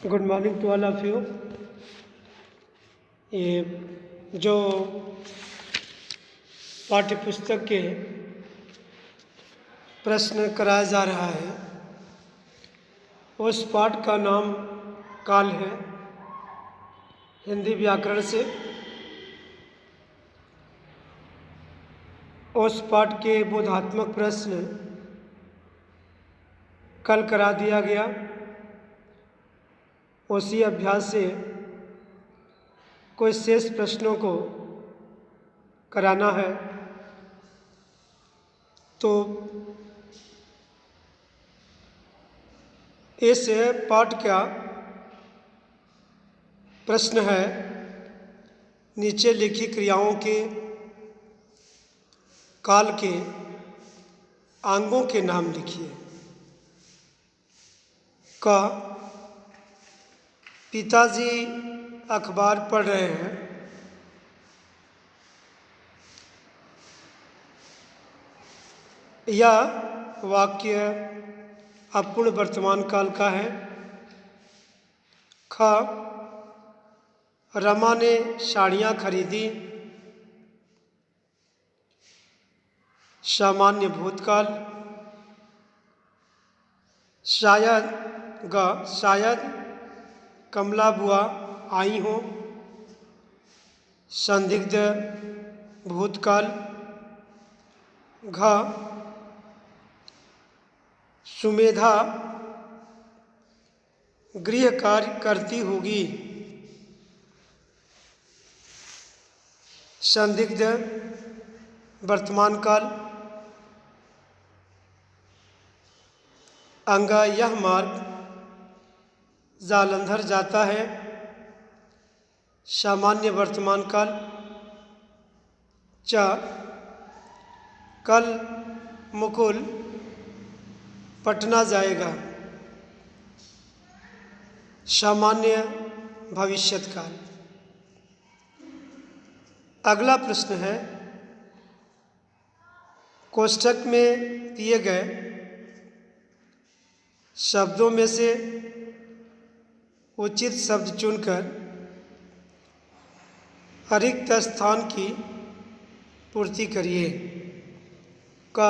Good morning to all of you. ये जो पाठ्य पुस्तक के प्रश्न कराया जा रहा है उस पाठ का नाम काल है, हिंदी व्याकरण से। उस पाठ के बोधात्मक प्रश्न कल करा दिया गया। उसी अभ्यास से कुछ शेष प्रश्नों को कराना है। तो इस पाठ का प्रश्न है, नीचे लिखी क्रियाओं के काल के अंगों के नाम लिखिए। क, पिताजी अखबार पढ़ रहे हैं। यह वाक्य अपूर्ण वर्तमान काल का है। ख, रमा ने साड़ियाँ खरीदी, सामान्य भूतकाल। शायद ग, शायद कमला बुआ आई हों, संदिग्ध भूतकाल। घ, सुमेधा गृह कार्य करती होगी, संदिग्ध वर्तमान काल। अंग, यह मार्ग जालंधर जाता है, सामान्य वर्तमान काल। च, कल मुकुल पटना जाएगा, सामान्य भविष्यत काल। अगला प्रश्न है, कोष्ठक में दिए गए शब्दों में से उचित शब्द चुनकर रिक्त स्थान की पूर्ति करिए। क,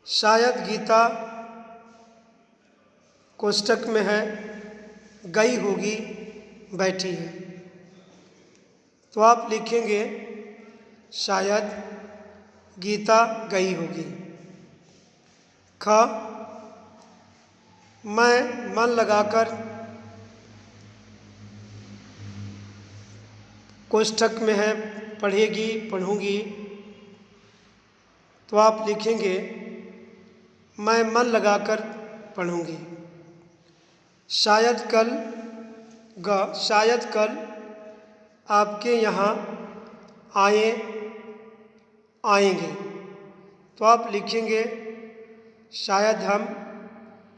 शायद गीता कोष्ठक में है, गई होगी बैठी है। तो आप लिखेंगे शायद गीता गई होगी। ख, मैं मन लगाकर कोष्ठक में है, पढ़ेगी पढ़ूंगी। तो आप लिखेंगे मैं मन लगाकर पढ़ूंगी। शायद कल ग, शायद कल आपके यहाँ आएंगे। तो आप लिखेंगे शायद हम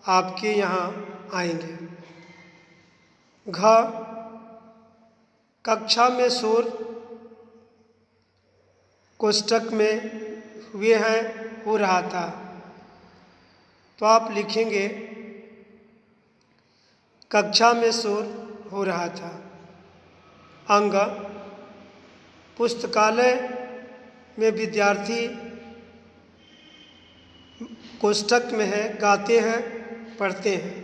आपके यहाँ आएंगे। घ, कक्षा में शोर कोष्ठक में हुए हैं, हो रहा था। तो आप लिखेंगे कक्षा में शोर हो रहा था। अंग, पुस्तकालय में विद्यार्थी कोष्ठक में है, गाते हैं पढ़ते हैं।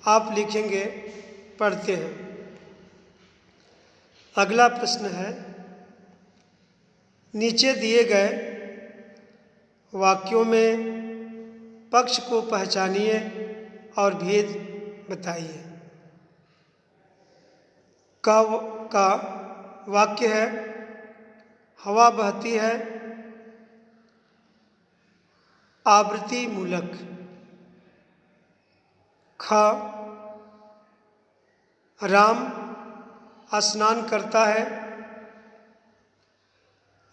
आप लिखेंगे पढ़ते हैं। अगला प्रश्न है, नीचे दिए गए वाक्यों में पक्ष को पहचानिए और भेद बताइए। का वाक्य है, हवा बहती है, आवृत्ति मूलक। ख, राम स्नान करता है,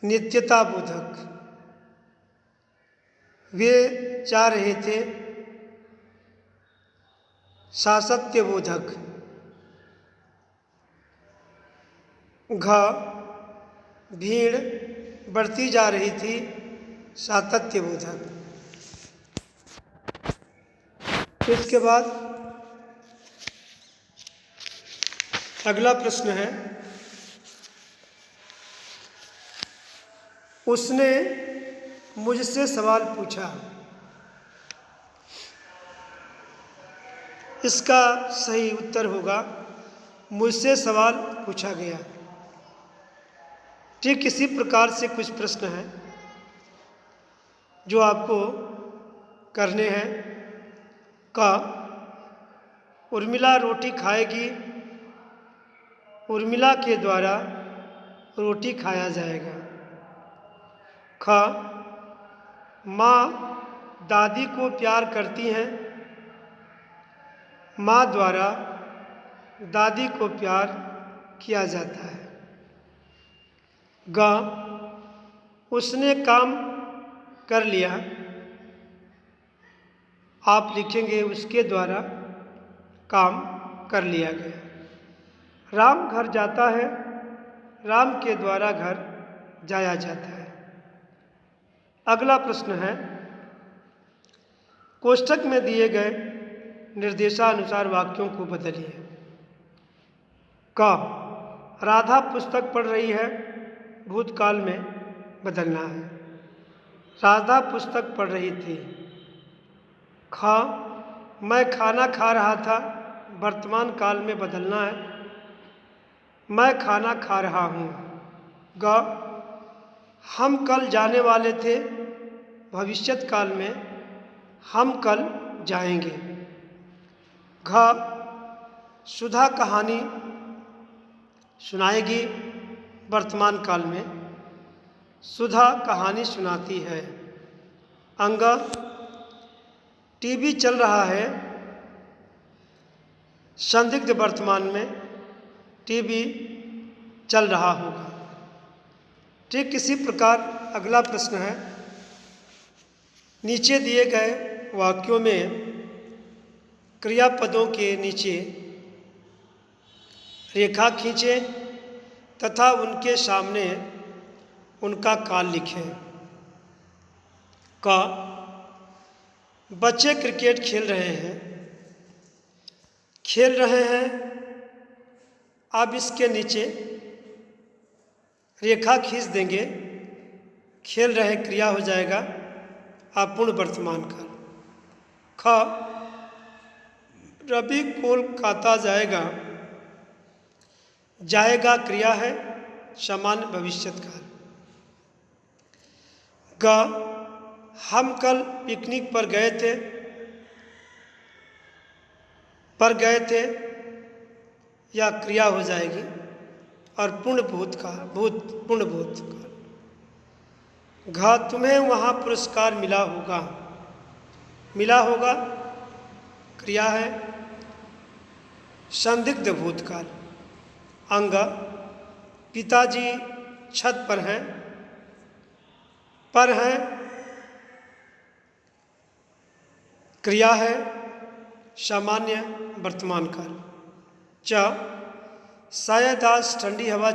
नित्यता बोधक। वे जा रहे थे, सातत्य बोधक। घ, भीड़ बढ़ती जा रही थी, सातत्य बोधक। इसके बाद अगला प्रश्न है, उसने मुझसे सवाल पूछा। इसका सही उत्तर होगा मुझसे सवाल पूछा गया। ठीक इसी प्रकार से कुछ प्रश्न हैं जो आपको करने हैं। क, उर्मिला रोटी खाएगी, उर्मिला के द्वारा रोटी खाया जाएगा। ख, माँ दादी को प्यार करती हैं, माँ द्वारा दादी को प्यार किया जाता है। ग, उसने काम कर लिया। आप लिखेंगे उसके द्वारा काम कर लिया गया। राम घर जाता है, राम के द्वारा घर जाया जाता है। अगला प्रश्न है, कोष्ठक में दिए गए निर्देशानुसार वाक्यों को बदलिए। क, राधा पुस्तक पढ़ रही है, भूतकाल में बदलना है। राधा पुस्तक पढ़ रही थी। ख, मैं खाना खा रहा था, वर्तमान काल में बदलना है। मैं खाना खा रहा हूँ। ग, हम कल जाने वाले थे, भविष्यत काल में हम कल जाएंगे। घ, सुधा कहानी सुनाएगी, वर्तमान काल में सुधा कहानी सुनाती है। अंग, टीवी चल रहा है, संदिग्ध वर्तमान में टीवी चल रहा होगा। ठीक इसी प्रकार अगला प्रश्न है, नीचे दिए गए वाक्यों में क्रियापदों के नीचे रेखा खींचें तथा उनके सामने उनका काल लिखें। क, बच्चे क्रिकेट खेल रहे हैं। खेल रहे हैं, अब इसके नीचे रेखा खींच देंगे, खेल रहे क्रिया हो जाएगा अपूर्ण वर्तमान काल। ख, रवि कोलकाता जाएगा, जाएगा क्रिया है, सामान्य भविष्यत काल। ग, हम कल पिकनिक पर गए थे या क्रिया हो जाएगी और पूर्ण भूतकाल। घ, तुम्हें वहाँ पुरस्कार मिला होगा, मिला होगा क्रिया है, संदिग्ध भूतकाल। अंग, पिताजी छत पर हैं, क्रिया है, सामान्य वर्तमान काल। च, शायद आज ठंडी हवा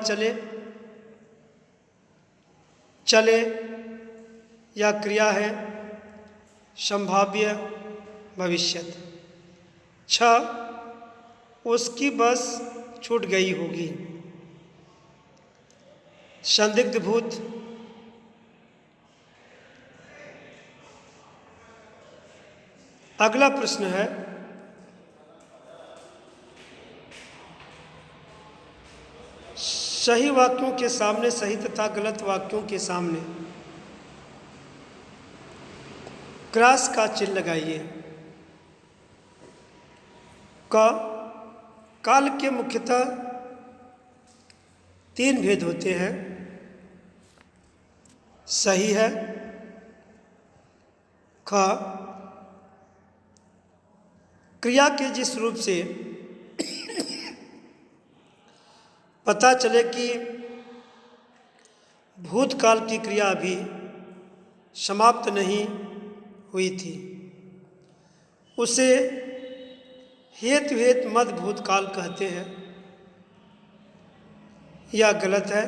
चले या क्रिया है, संभाव्य भविष्यत। छ, उसकी बस छूट गई होगी, संदिग्ध भूत। अगला प्रश्न है, सही वाक्यों के सामने सही तथा गलत वाक्यों के सामने क्रॉस का चिन्ह लगाइए। क, काल के मुख्यतः 3 भेद होते हैं, सही है। ख, क्रिया के जिस रूप से पता चले कि भूतकाल की क्रिया अभी समाप्त नहीं हुई थी, उसे हेतु मध्य भूतकाल कहते हैं, यह गलत है।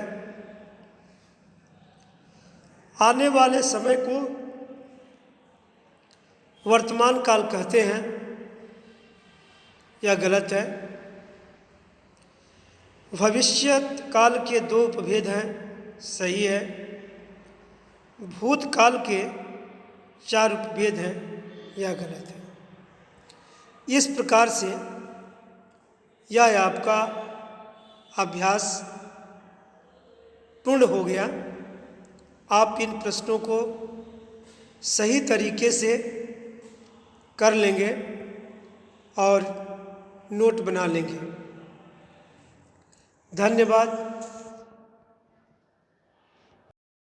आने वाले समय को वर्तमान काल कहते हैं, यह गलत है। भविष्यत काल के दो उपभेद हैं, सही है। भूतकाल के 4 उपभेद हैं, यह गलत है। इस प्रकार से यह आपका अभ्यास पूर्ण हो गया। आप इन प्रश्नों को सही तरीके से कर लेंगे और नोट बना लेंगे। धन्यवाद।